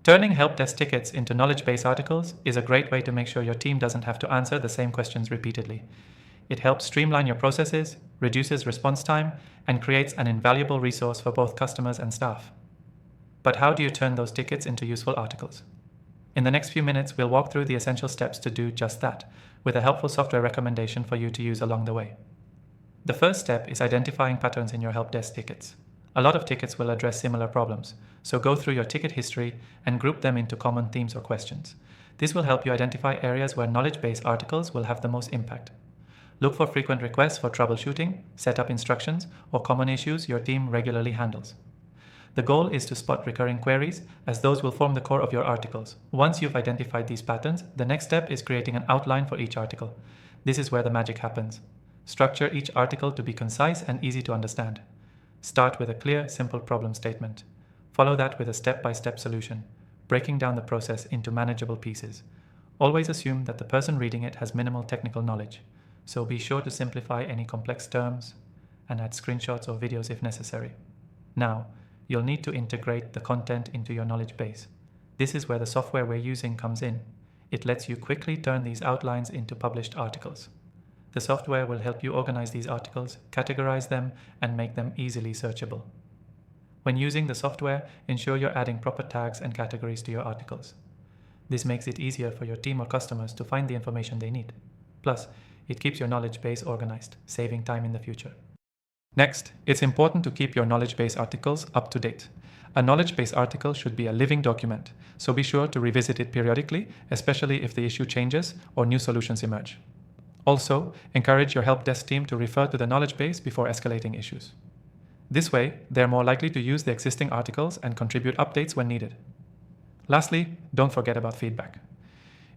Turning help desk tickets into knowledge base articles is a great way to make sure your team doesn't have to answer the same questions repeatedly. It helps streamline your processes, reduces response time, and creates an invaluable resource for both customers and staff. But how do you turn those tickets into useful articles? In the next few minutes, we'll walk through the essential steps to do just that, with a helpful software recommendation for you to use along the way. The first step is identifying patterns in your help desk tickets. A lot of tickets will address similar problems, so go through your ticket history and group them into common themes or questions. This will help you identify areas where knowledge-based articles will have the most impact. Look for frequent requests for troubleshooting, setup instructions, or common issues your team regularly handles. The goal is to spot recurring queries, as those will form the core of your articles. Once you've identified these patterns, the next step is creating an outline for each article. This is where the magic happens. Structure each article to be concise and easy to understand. Start with a clear, simple problem statement. Follow that with a step-by-step solution, breaking down the process into manageable pieces. Always assume that the person reading it has minimal technical knowledge, so be sure to simplify any complex terms and add screenshots or videos if necessary. Now, you'll need to integrate the content into your knowledge base. This is where the software we're using comes in. It lets you quickly turn these outlines into published articles. The software will help you organize these articles, categorize them, and make them easily searchable. When using the software, ensure you're adding proper tags and categories to your articles. This makes it easier for your team or customers to find the information they need. Plus, it keeps your knowledge base organized, saving time in the future. Next, it's important to keep your knowledge base articles up to date. A knowledge base article should be a living document, so be sure to revisit it periodically, especially if the issue changes or new solutions emerge. Also, encourage your help desk team to refer to the knowledge base before escalating issues. This way, they're more likely to use the existing articles and contribute updates when needed. Lastly, don't forget about feedback.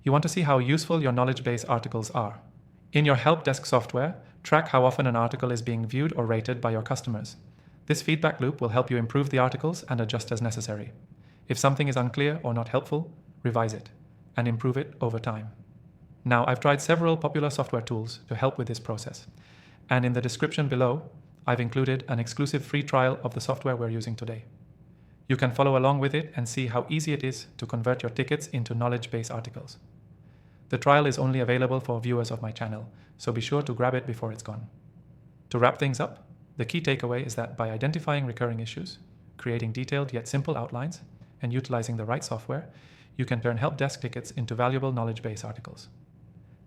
You want to see how useful your knowledge base articles are. In your help desk software, track how often an article is being viewed or rated by your customers. This feedback loop will help you improve the articles and adjust as necessary. If something is unclear or not helpful, revise it and improve it over time. Now, I've tried several popular software tools to help with this process, and in the description below, I've included an exclusive free trial of the software we're using today. You can follow along with it and see how easy it is to convert your tickets into knowledge-based articles. The trial is only available for viewers of my channel, so be sure to grab it before it's gone. To wrap things up, the key takeaway is that by identifying recurring issues, creating detailed yet simple outlines, and utilizing the right software, you can turn help desk tickets into valuable knowledge-based articles.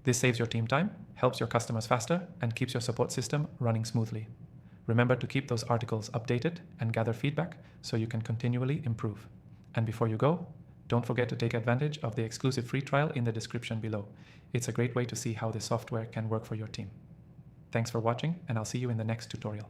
This saves your team time, helps your customers faster, and keeps your support system running smoothly. Remember to keep those articles updated and gather feedback so you can continually improve. And before you go, don't forget to take advantage of the exclusive free trial in the description below. It's a great way to see how this software can work for your team. Thanks for watching, and I'll see you in the next tutorial.